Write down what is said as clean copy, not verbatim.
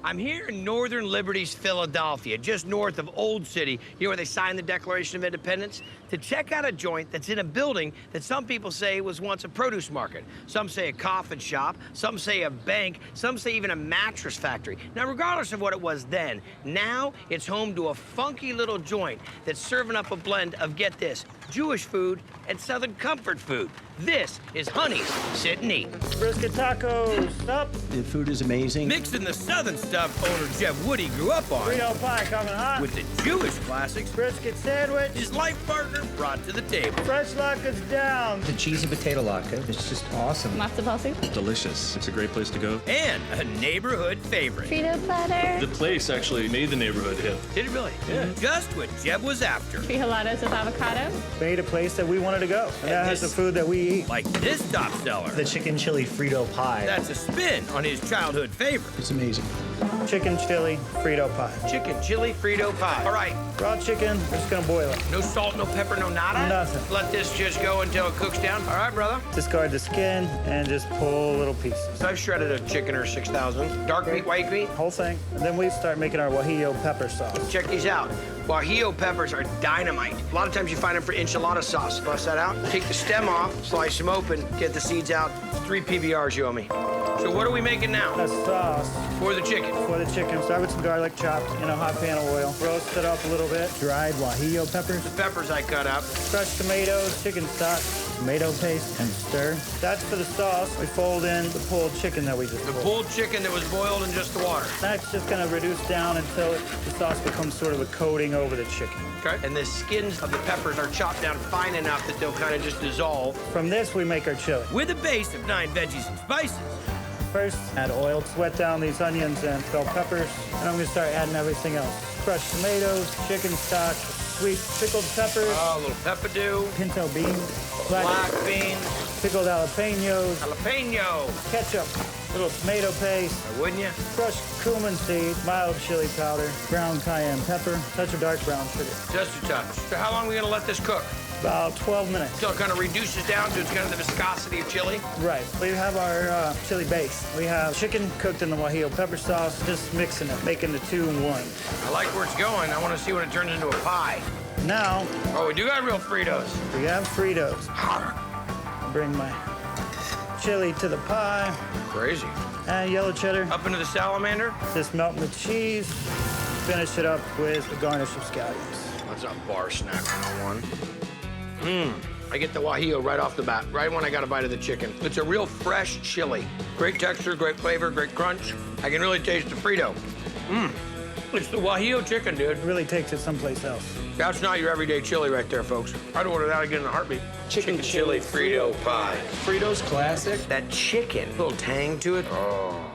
I'm here in Northern Liberties, Philadelphia, just north of Old City, here where they signed the Declaration of Independence, to check out a joint that's in a building that some people say was once a produce market. Some say a coffin shop, some say a bank, some say even a mattress factory. Now, regardless of what it was then, now it's home to a funky little joint that's serving up a blend of, get this, Jewish food and Southern comfort food. This is Honey's Sit and Eat. Brisket tacos, up. The food is amazing. Mixing the Southern stuff owner Jeb Woody grew up on Frito pie coming hot. with the Jewish classics Brisket sandwich. his life partner brought to the table. Fresh latkes down. The cheesy potato latke is just awesome. Matzo ball soup. Delicious. It's a great place to go. And a neighborhood favorite. Frito platter. The place actually made the neighborhood hip. Did it really? Yeah. Just what Jeb was after. Frijoles with avocado. Made a place that we wanted to go. And that has the this- food that we eat. Like this top seller. The chicken chili Frito pie. That's a spin on his childhood favorite. It's amazing. Chicken chili Frito pie. Chicken chili Frito pie. All right, Raw chicken, we're just gonna boil it. no salt, no pepper, no nada? Nothing. Let this just go until it cooks down. All right, brother. Discard the skin and just pull little pieces. So I've shredded a chicken or 6,000. Dark meat, white meat. Whole thing. And then we start making our guajillo pepper sauce. Check these out. Guajillo peppers are dynamite. A lot of times you find them for enchilada sauce. Bust that out, take the stem off, slice them open, get the seeds out. 3 PBRs you owe me. So what are we making now A sauce for the chicken? for the chicken. Start with some garlic chopped in a hot pan of oil. Roast it up a little bit. Dried guajillo peppers. The peppers I cut up. Fresh tomatoes, chicken stock, tomato paste, and stir. That's for the sauce. We fold in the pulled chicken that we just The pulled. pulled chicken that was boiled in just the water. That's just gonna reduce down until the sauce becomes sort of a coating over the chicken. Okay. And the skins of the peppers are chopped down fine enough that they'll kind of just dissolve. From this, we make our chili. With a base of 9 veggies and spices. First, add oil, sweat down these onions and bell peppers, and I'm gonna start adding everything else. Fresh tomatoes, chicken stock, sweet pickled peppers, Oh, a little pepperdew, pinto beans, black beans, pickled jalapenos, jalapeno. ketchup, little tomato paste, Wouldn't you? crushed cumin seed, mild chili powder, ground cayenne pepper, touch of dark brown sugar. Just a touch. So how long are we gonna let this cook? About 12 minutes. Till it kind of reduces down to kind of the viscosity of chili? Right. We have our chili base. We have chicken cooked in the guajillo pepper sauce, just mixing it, making the two in one. I like where it's going. I want to see when it turns into a pie. Now, Oh, we do got real Fritos. we have Fritos. Bring my chili to the pie. Crazy. And yellow cheddar. Up into the salamander. Just melting the cheese. Finish it up with a garnish of scallions. That's a bar snack 101. I get the guajillo right off the bat, right when I got a bite of the chicken. It's a real fresh chili. Great texture, great flavor, great crunch. I can really taste the Frito. It's the guajillo chicken, dude. It really takes it someplace else. That's not your everyday chili right there, folks. I'd order that again in a heartbeat. Chicken chili Frito pie. Fritos classic. That chicken, little tang to it. Oh.